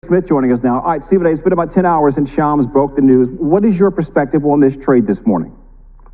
Smith joining us now. All right, Stephen A., it's been about 10 hours since Shams broke the news. What is your perspective on this trade this morning?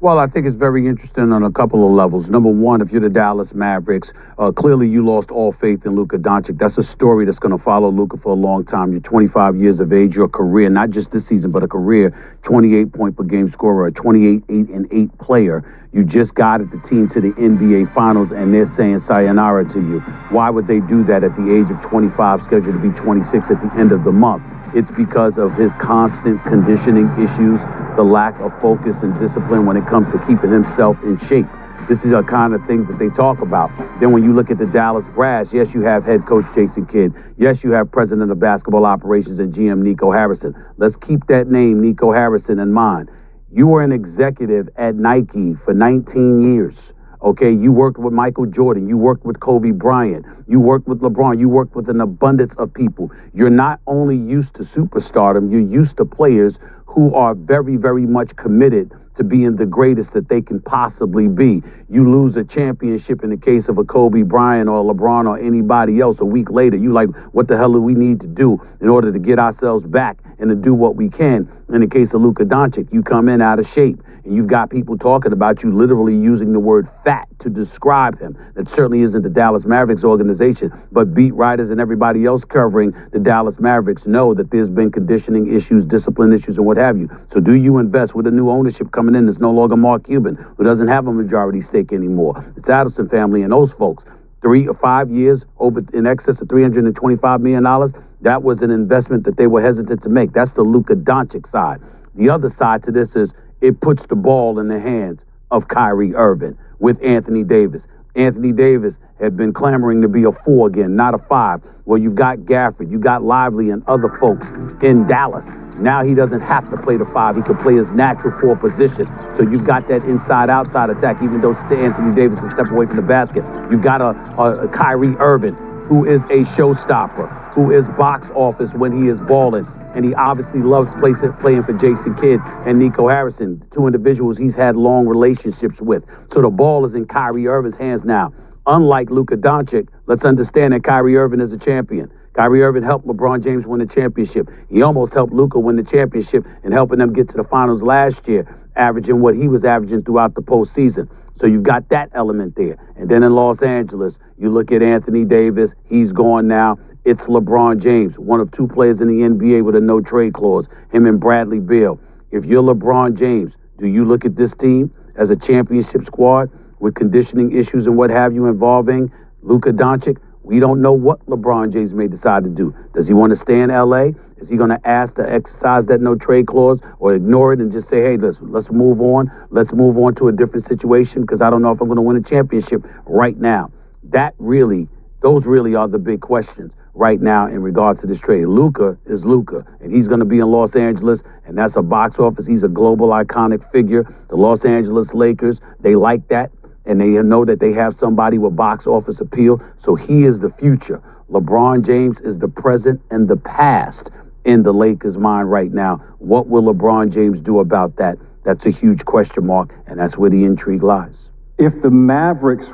Well, I think it's very interesting on a couple of levels. Number one, if you're the Dallas Mavericks, clearly you lost all faith in Luka Doncic. That's a story that's going to follow Luka for a long time. You're 25 years of age, your career, not just this season, but a career, 28-point-per-game scorer, a 28-8-8 player. You just guided the team to the NBA Finals, and they're saying sayonara to you. Why would they do that at the age of 25, scheduled to be 26 at the end of the month? It's because of his constant conditioning issues, the lack of focus and discipline when it comes to keeping himself in shape. This is a kind of thing that they talk about. Then when you look at the Dallas Brass, yes, you have head coach Jason Kidd. Yes, you have president of basketball operations and GM Nico Harrison. Let's keep that name, Nico Harrison, in mind. You were an executive at Nike for 19 years. Okay, you worked with Michael Jordan, you worked with Kobe Bryant, you worked with LeBron, you worked with an abundance of people. You're not only used to superstardom, you're used to players who are very, very much committed to being the greatest that they can possibly be. You lose a championship in the case of a Kobe Bryant or LeBron or anybody else a week later. You like, what the hell do we need to do in order to get ourselves back and to do what we can? In the case of Luka Doncic, you come in out of shape. And you've got people talking about you literally using the word fat to describe him. That certainly isn't the Dallas Mavericks organization. But beat writers and everybody else covering the Dallas Mavericks know that there's been conditioning issues, discipline issues, and what have you. So do you invest with a new ownership coming in that's no longer Mark Cuban, who doesn't have a majority stake anymore? It's Adelson family and those folks. 3 or 5 years, over in excess of $325 million. That was an investment that they were hesitant to make. That's the Luka Doncic side. The other side to this is, it puts the ball in the hands of Kyrie Irving with Anthony Davis. Anthony Davis had been clamoring to be a 4 again, not a 5. Well, you've got Gafford, you got Lively and other folks in Dallas. Now he doesn't have to play the 5. He can play his natural 4 position. So you've got that inside-outside attack, even though Anthony Davis is stepping away from the basket. You've got a Kyrie Irving, who is a showstopper, who is box office when he is balling. And he obviously loves playing for Jason Kidd and Nico Harrison, 2 individuals he's had long relationships with. So the ball is in Kyrie Irving's hands now. Unlike Luka Doncic, let's understand that Kyrie Irving is a champion. Kyrie Irving helped LeBron James win the championship. He almost helped Luka win the championship and helping them get to the finals last year, averaging what he was averaging throughout the postseason. So you've got that element there. And then in Los Angeles, you look at Anthony Davis. He's gone now. It's LeBron James, one of 2 players in the NBA with a no-trade clause, him and Bradley Beal. If you're LeBron James, do you look at this team as a championship squad with conditioning issues and what have you involving Luka Doncic? We don't know what LeBron James may decide to do. Does he want to stay in L.A.? Is he going to ask to exercise that no-trade clause or ignore it and just say, hey, let's move on. Let's move on to a different situation because I don't know if I'm going to win a championship right now. Those really are the big questions right now in regards to this trade. Luka is Luka, and he's going to be in Los Angeles, and that's a box office. He's a global iconic figure. The Los Angeles Lakers, they like that, and they know that they have somebody with box office appeal, so he is the future. LeBron James is the present and the past in the Lakers' mind right now. What will LeBron James do about that? That's a huge question mark, and that's where the intrigue lies. If the Mavericks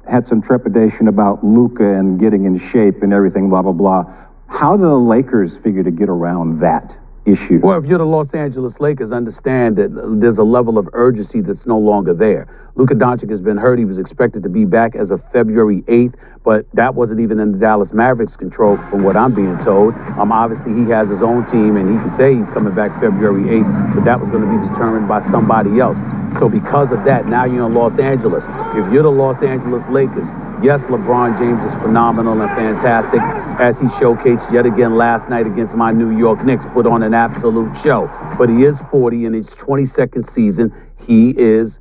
had some trepidation about Luka and getting in shape and everything, blah, blah, blah, how do the Lakers figure to get around that issue? Well, if you're the Los Angeles Lakers, understand that there's a level of urgency that's no longer there. Luka Doncic has been hurt. He was expected to be back as of February 8th, but that wasn't even in the Dallas Mavericks' control from what I'm being told. Obviously, he has his own team, and he could say he's coming back February 8th, but that was going to be determined by somebody else. So because of that, now you're in Los Angeles. If you're the Los Angeles Lakers, yes, LeBron James is phenomenal and fantastic, as he showcased yet again last night against my New York Knicks, put on an absolute show. But he is 40 in his 22nd season. He is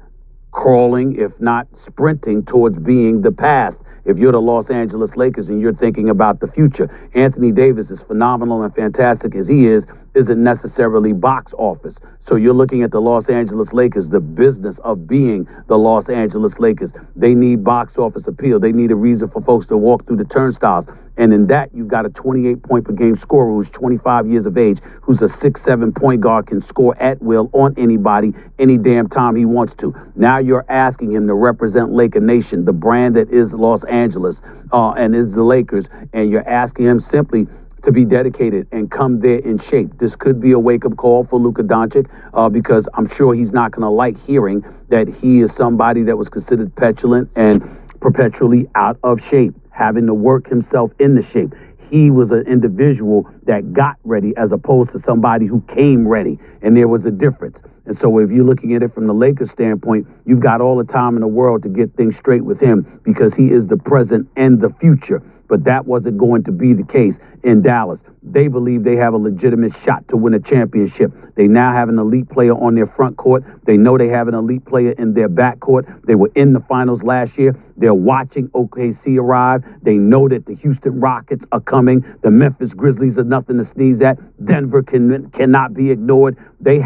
crawling, if not sprinting, towards being the past. If you're the Los Angeles Lakers and you're thinking about the future, Anthony Davis, is phenomenal and fantastic as he is, isn't necessarily box office. So you're looking at the Los Angeles Lakers, the business of being the Los Angeles Lakers. They need box office appeal. They need a reason for folks to walk through the turnstiles. And in that, you've got a 28-point-per-game scorer who's 25 years of age, who's a 6'7" point guard, can score at will on anybody, any damn time he wants to. Now you're asking him to represent Laker Nation, the brand that is Los Angeles and is the Lakers, and you're asking him simply to be dedicated and come there in shape. This could be a wake-up call for Luka Doncic because I'm sure he's not going to like hearing that he is somebody that was considered petulant and perpetually out of shape, having to work himself into shape. He was an individual that got ready as opposed to somebody who came ready, and there was a difference. And so if you're looking at it from the Lakers standpoint, you've got all the time in the world to get things straight with him because he is the present and the future. But that wasn't going to be the case in Dallas. They believe they have a legitimate shot to win a championship. They now have an elite player on their front court. They know they have an elite player in their back court. They were in the finals last year. They're watching OKC arrive. They know that the Houston Rockets are coming. The Memphis Grizzlies are nothing to sneeze at. Denver cannot be ignored. They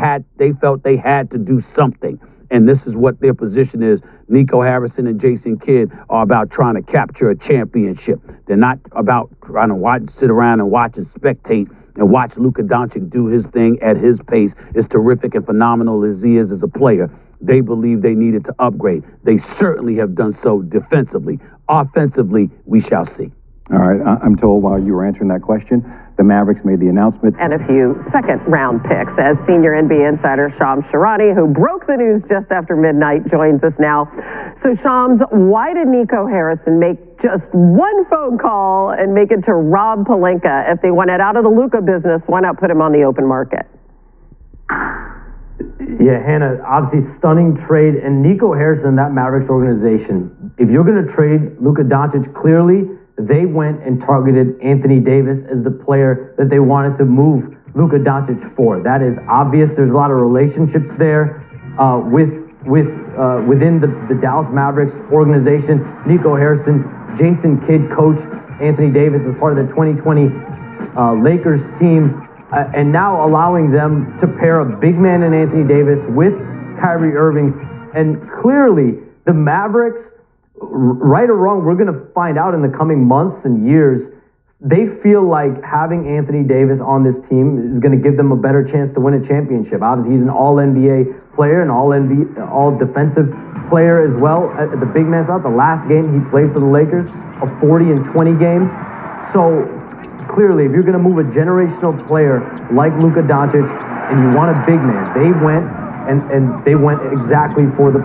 felt they had to do something. And this is what their position is. Nico Harrison and Jason Kidd are about trying to capture a championship. They're not about trying to sit around and watch and spectate and watch Luka Doncic do his thing at his pace. As terrific and phenomenal as he is as a player, they believe they needed to upgrade. They certainly have done so defensively. Offensively, we shall see. All right, I'm told while you were answering that question, the Mavericks made the announcement. And a few second-round picks as senior NBA insider Shams Charania, who broke the news just after midnight, joins us now. So, Shams, why did Nico Harrison make just one phone call and make it to Rob Pelinka? If they wanted out of the Luka business, why not put him on the open market? Yeah, Hannah, obviously stunning trade. And Nico Harrison, that Mavericks organization, if you're going to trade Luka Doncic, clearly they went and targeted Anthony Davis as the player that they wanted to move Luka Doncic for. That is obvious. There's a lot of relationships there within the Dallas Mavericks organization. Nico Harrison, Jason Kidd coached Anthony Davis as part of the 2020 Lakers team, and now allowing them to pair a big man in Anthony Davis with Kyrie Irving. And clearly, the Mavericks, right or wrong, we're going to find out in the coming months and years, they feel like having Anthony Davis on this team is going to give them a better chance to win a championship. Obviously, he's an all-NBA player, an all-defensive player as well at the big man spot. The last game he played for the Lakers, a 40-20 game. So clearly, if you're going to move a generational player like Luka Doncic and you want a big man, they went and they went exactly for the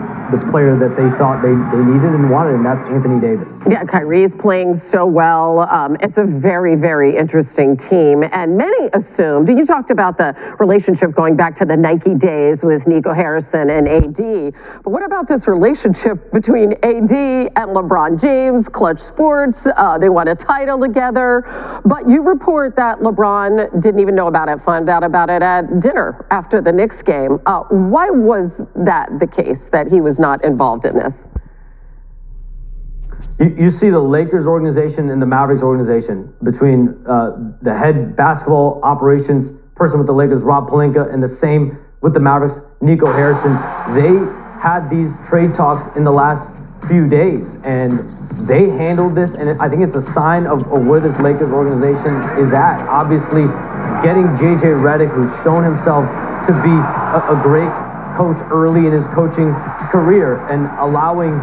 player that they thought they needed and wanted, and that's Anthony Davis. Yeah, Kyrie's playing so well. It's a very, very interesting team. And many assumed, you talked about the relationship going back to the Nike days with Nico Harrison and AD. But what about this relationship between AD and LeBron James, Clutch Sports? They won a title together. But you report that LeBron didn't even know about it, found out about it at dinner after the Knicks game. Why was that the case, that he was not involved in this? You see the Lakers organization and the Mavericks organization between the head basketball operations person with the Lakers, Rob Pelinka, and the same with the Mavericks, Nico Harrison. They had these trade talks in the last few days, and they handled this, and I think it's a sign of where this Lakers organization is at. Obviously, getting J.J. Redick, who's shown himself to be a great coach early in his coaching career, and allowing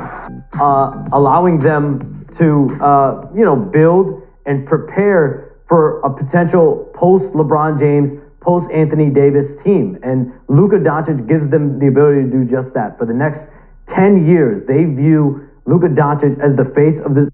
them to build and prepare for a potential post LeBron James, post Anthony Davis team. And Luka Doncic gives them the ability to do just that. For the next 10 years, they view Luka Doncic as the face of this